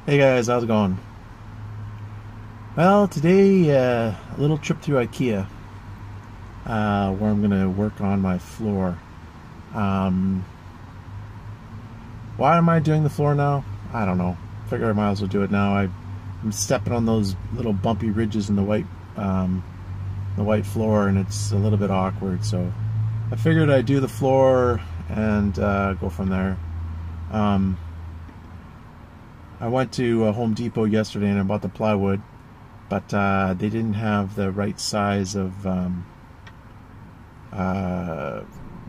Hey guys, how's it going? Well, today a little trip through IKEA, where I'm gonna work on my floor. Um, why am I doing the floor now? I don't know. Figure I might as well do it now. I'm stepping on those little bumpy ridges in the white floor, and it's a little bit awkward. So I figured I'd do the floor and go from there. Um, I went to Home Depot yesterday and I bought the plywood, but they didn't have the right size of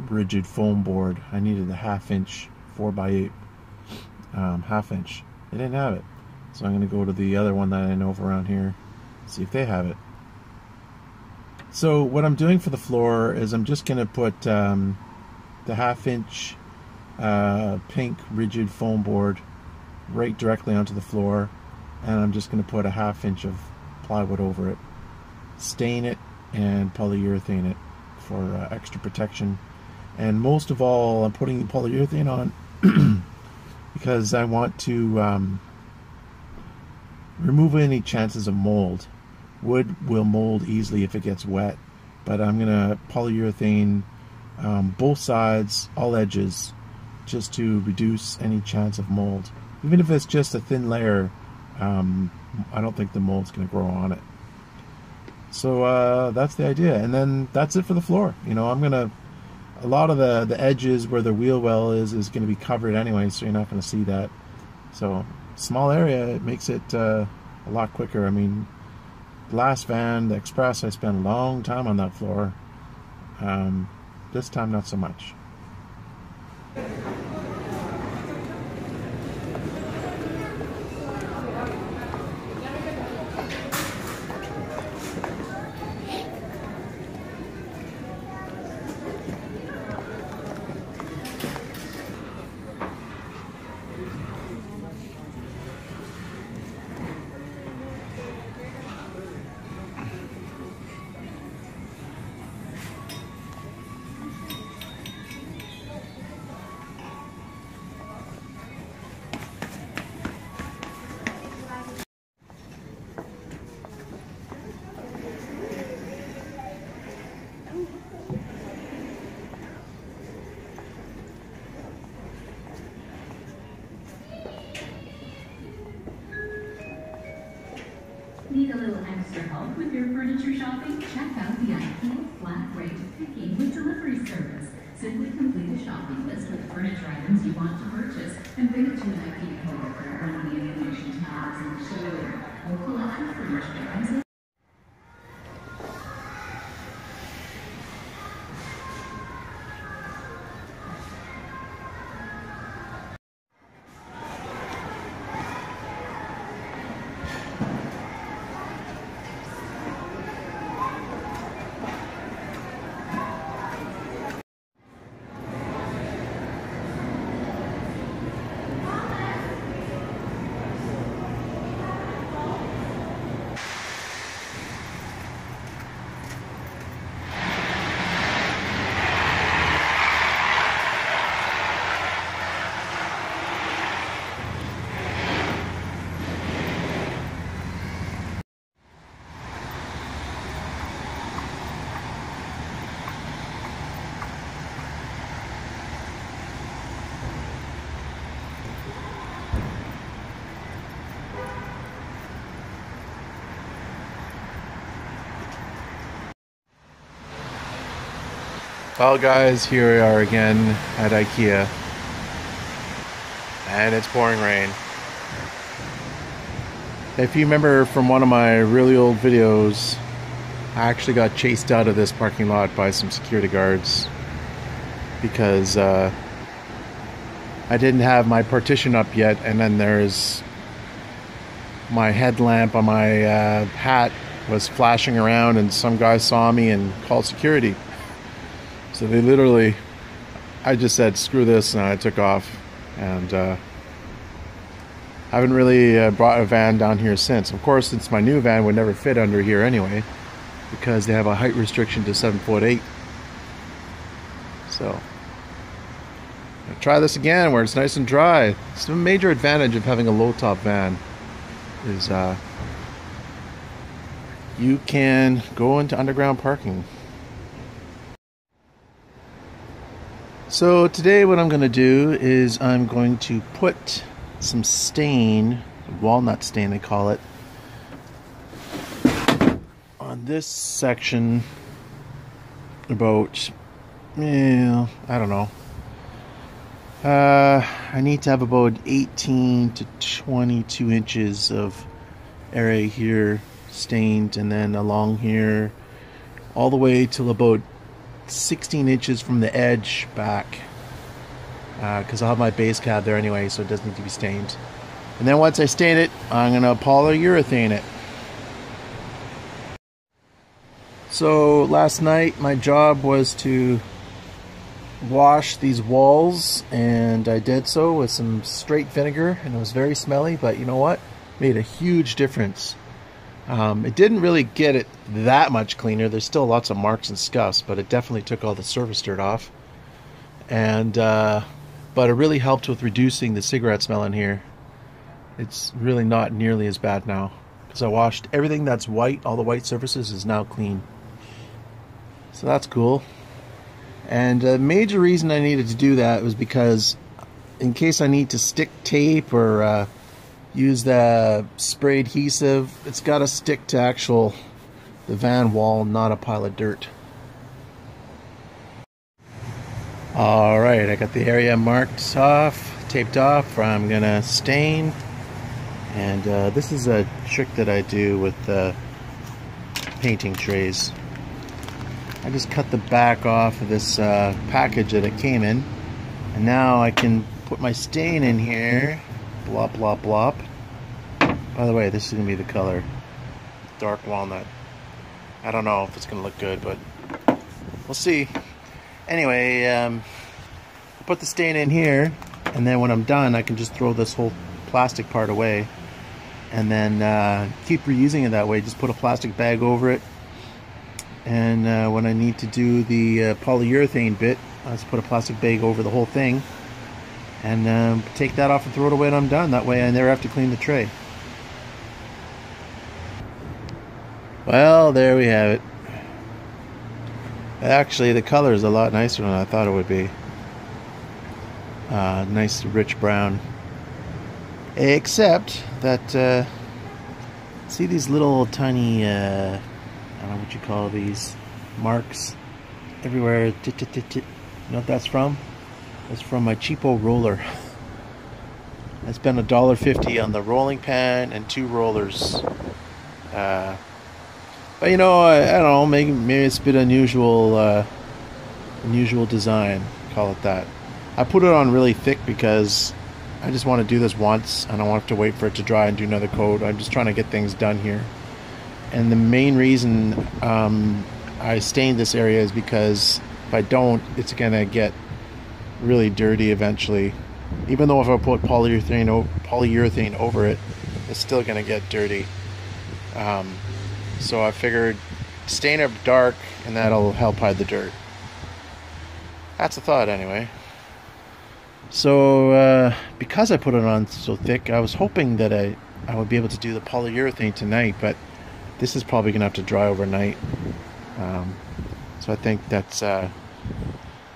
rigid foam board. I needed a half-inch 4x8 half-inch. They didn't have it, so I'm going to go to the other one that I know of around here, see if they have it. So what I'm doing for the floor is I'm just going to put the half-inch pink rigid foam board right directly onto the floor, and I'm just going to put a half-inch of plywood over it, stain it, and polyurethane it for extra protection. And most of all, I'm putting the polyurethane on because I want to remove any chances of mold. Wood will mold easily if it gets wet, but I'm going to polyurethane both sides, all edges, just to reduce any chance of mold. Even if it's just a thin layer, I don't think the mold's going to grow on it. So that's the idea, and then that's it for the floor. You know, a lot of the edges where the wheel well is going to be covered anyway, so you're not going to see that. So small area, it makes it a lot quicker. I mean, the last van, the Express, I spent a long time on that floor. This time, not so much. Need a little extra help with your furniture shopping? Check out the IKEA Flat Rate Picking with Delivery Service. Simply complete a shopping list with the furniture items you want to purchase and bring it to an IKEA coworker or one of the information tabs in the showroom. We'll collect your furniture items. Well guys, here we are again at IKEA, and it's pouring rain. If you remember from one of my really old videos, I actually got chased out of this parking lot by some security guards because I didn't have my partition up yet, and then there's my headlamp on my hat was flashing around, and some guy saw me and called security. So they literally, I just said screw this and I took off, and I haven't really brought a van down here since. Of course, since my new van would never fit under here anyway, because they have a height restriction to 7'8". So try this again where it's nice and dry. It's a major advantage of having a low top van is you can go into underground parking. So today what I'm going to do is I'm going to put some stain, walnut stain they call it, on this section about, I don't know. I need to have about 18 to 22 inches of area here stained, and then along here all the way till about 16 inches from the edge back, because I'll have my base cab there anyway, so it doesn't need to be stained. And then once I stain it, I'm gonna polyurethane it. So last night my job was to wash these walls, and I did so with some straight vinegar, and it was very smelly, but you know what? Made a huge difference. It didn't really get it that much cleaner. There's still lots of marks and scuffs, but it definitely took all the surface dirt off. And but it really helped with reducing the cigarette smell in here. It's really not nearly as bad now, because I washed everything that's white. All the white surfaces is now clean. So that's cool. And the major reason I needed to do that was because in case I need to stick tape or use the spray adhesive, it's got to stick to the van wall, not a pile of dirt. Alright, I got the area marked off, taped off. I'm gonna stain, and this is a trick that I do with painting trays. I just cut the back off of this package that it came in, and now I can put my stain in here. Blop, blop, blop. By the way, this is going to be the color. Dark walnut. I don't know if it's going to look good, but we'll see. Anyway, I'll put the stain in here, and then when I'm done, I can just throw this whole plastic part away, and then keep reusing it that way. Just put a plastic bag over it, and when I need to do the polyurethane bit, I just put a plastic bag over the whole thing, and take that off and throw it away when I'm done. That way I never have to clean the tray. Well, there we have it. Actually, the color is a lot nicer than I thought it would be. Nice rich brown. Except that, see these little tiny, I don't know what you call these, marks everywhere. You know what that's from? That's from my cheapo roller. I spent $1.50 on the rolling pan and 2 rollers. But you know, I don't know, maybe it's a bit unusual design, call it that. I put it on really thick because I just want to do this once. I don't want to wait for it to dry and do another coat. I'm just trying to get things done here. And the main reason I stained this area is because if I don't, it's going to get really dirty eventually. Even though if I put polyurethane over it, it's still going to get dirty. So I figured stain it dark, and that'll help hide the dirt. That's a thought anyway. So because I put it on so thick, I was hoping that I would be able to do the polyurethane tonight, but this is probably going to have to dry overnight. So I think that's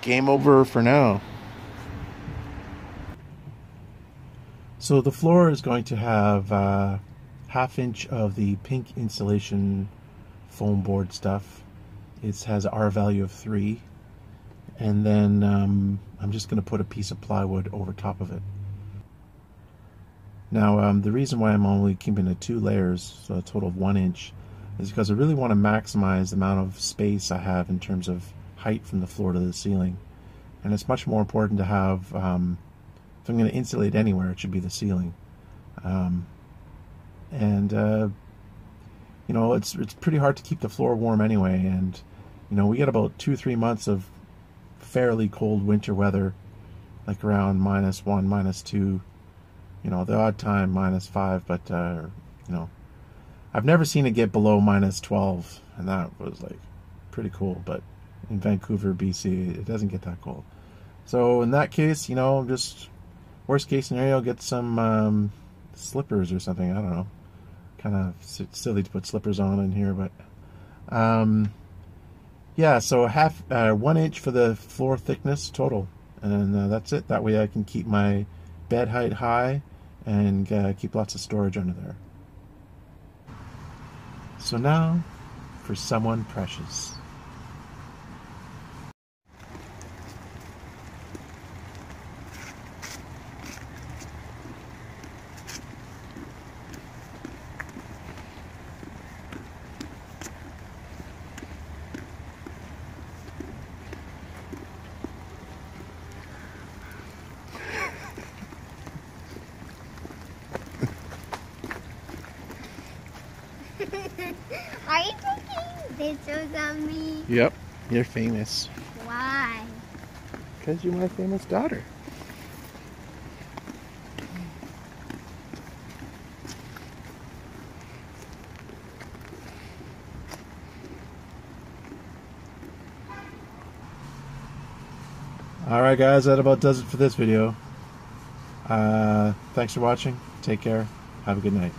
game over for now. So the floor is going to have 1/2 inch of the pink insulation foam board stuff. It has an R value of 3, and then I'm just going to put a piece of plywood over top of it. Now the reason why I'm only keeping it 2 layers, so a total of 1 inch, is because I really want to maximize the amount of space I have in terms of height from the floor to the ceiling. And it's much more important to have, if I'm going to insulate anywhere, it should be the ceiling. You know, it's pretty hard to keep the floor warm anyway, and you know, we get about 2-3 months of fairly cold winter weather, like around -1, -2, you know, the odd time -5, but you know, I've never seen it get below -12, and that was like pretty cool. But in Vancouver, BC, it doesn't get that cold. So in that case, you know, just worst case scenario, get some slippers or something. I don't know. Kind of silly to put slippers on in here, but yeah. So 1 inch for the floor thickness total, and that's it. That way I can keep my bed height high and keep lots of storage under there. So now for someone precious. Are you taking pictures of me? Yep, you're famous. Why? Because you're my famous daughter. Alright guys, that about does it for this video. Thanks for watching. Take care. Have a good night.